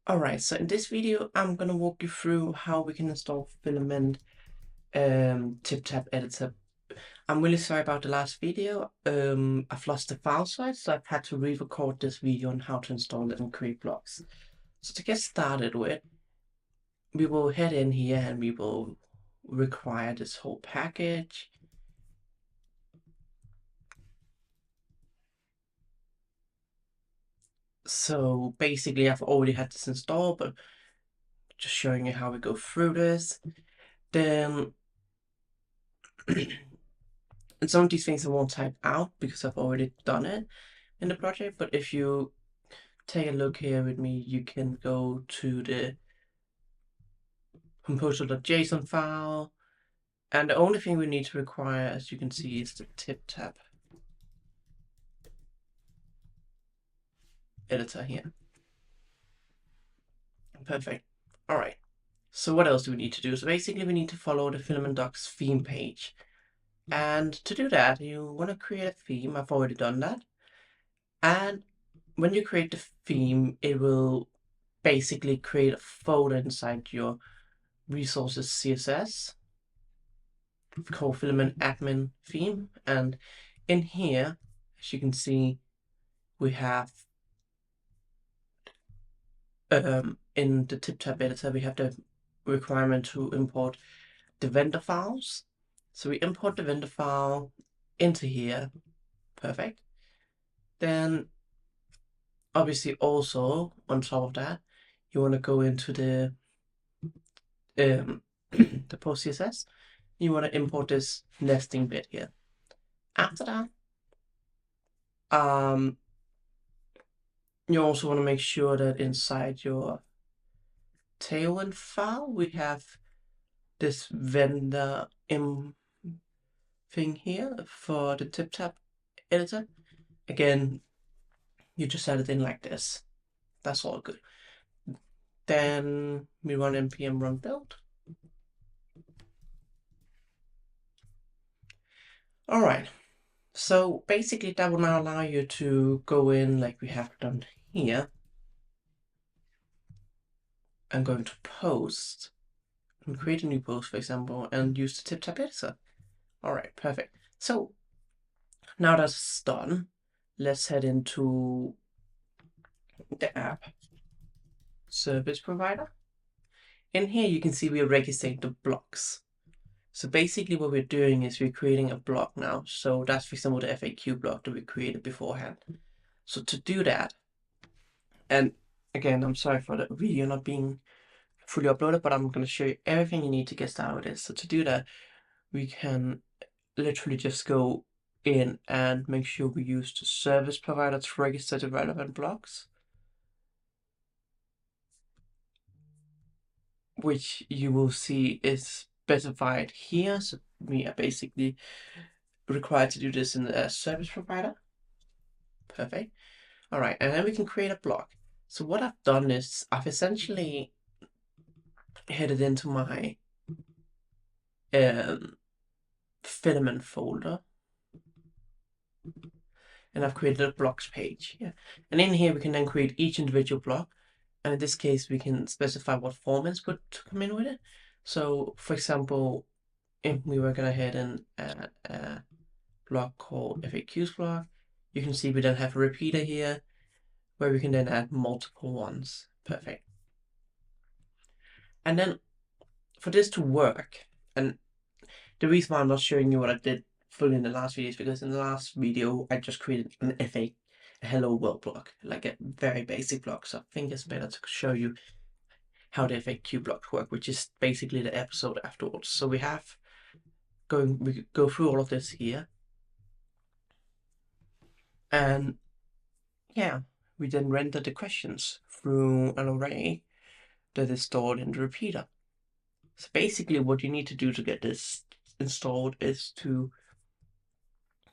Alright, so in this video I'm gonna walk you through how we can install Filament TipTap Editor. I'm really sorry about the last video. I've lost the file size, so I've had to re-record this video on how to install it and create blocks. So to get started with, we will head in here and we will require this whole package. So basically I've already had this installed, but just showing you how we go through this. Then and some of these things I won't type out because I've already done it in the project, but if you take a look here with me, you can go to the composer.json file, and the only thing we need to require, as you can see, is the TipTap editor here. Perfect. All right. So what else do we need to do? So basically we need to follow the Filament Docs theme page. And to do that, you want to create a theme. I've already done that. And when you create the theme, it will basically create a folder inside your resources CSS called Filament Admin Theme. And in here, as you can see, we have in the TipTap Editor, we have the requirement to import the vendor files. So we import the vendor file into here. Perfect. Then obviously also on top of that, you want to go into the the post CSS. You want to import this nesting bit here. After that, you also want to make sure that inside your Tailwind file we have this vendor thing here for the TipTap editor. Again, you just add it in like this. That's all good. Then we run npm run build. All right. So basically that will now allow you to go in like we have done here and go into post and create a new post, for example, and use the TipTap editor. All right, perfect. So now that's done, let's head into the app service provider. In here, you can see we are registering the blocks. So basically what we're doing is we're creating a block now. So that's, for example, the FAQ block that we created beforehand. So to do that, and again, I'm sorry for the video not being fully uploaded, but I'm going to show you everything you need to get started with this. So to do that, we can literally just go in and make sure we use the service provider to register the relevant blocks, which you will see is specified here. So we are basically required to do this in the service provider. Perfect. All right, and then we can create a block. So what I've done is I've essentially headed into my Filament folder, and I've created a blocks page. Yeah, and in here we can then create each individual block. And in this case, we can specify what formats would come in with it. So, for example, if we were going to head and add a block called FAQs block, you can see we then have a repeater here where we can then add multiple ones. Perfect. And then for this to work, and the reason why I'm not showing you what I did fully in the last video is because in the last video, I just created an a hello world block, like a very basic block. So I think it's better to show you how the FAQ blocks work, which is basically the episode afterwards. So we go through all of this here, and yeah, we then render the questions through an array that is stored in the repeater. So basically what you need to do to get this installed is to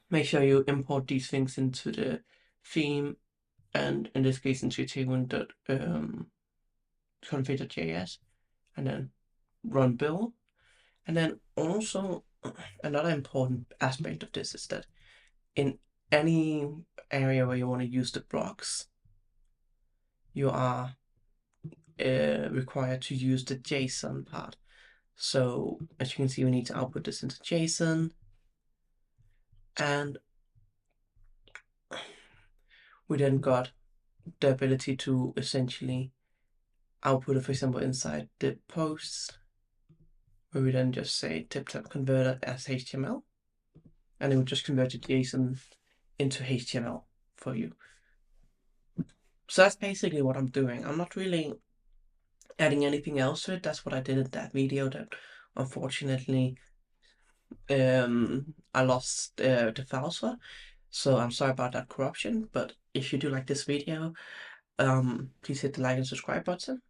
make sure you import these things into the theme, and in this case into tailwind.config.js, and then run build. And then also another important aspect of this is that in any area where you want to use the blocks, you are required to use the JSON part. So as you can see, we need to output this into JSON, and we then got the ability to essentially output it, for example, inside the post, where we then just say TipTap converter as HTML, and it would just convert the JSON into HTML for you. So that's basically what I'm doing. I'm not really adding anything else to it. That's what I did in that video that unfortunately I lost the files for. So I'm sorry about that corruption, but if you do like this video, please hit the like and subscribe button.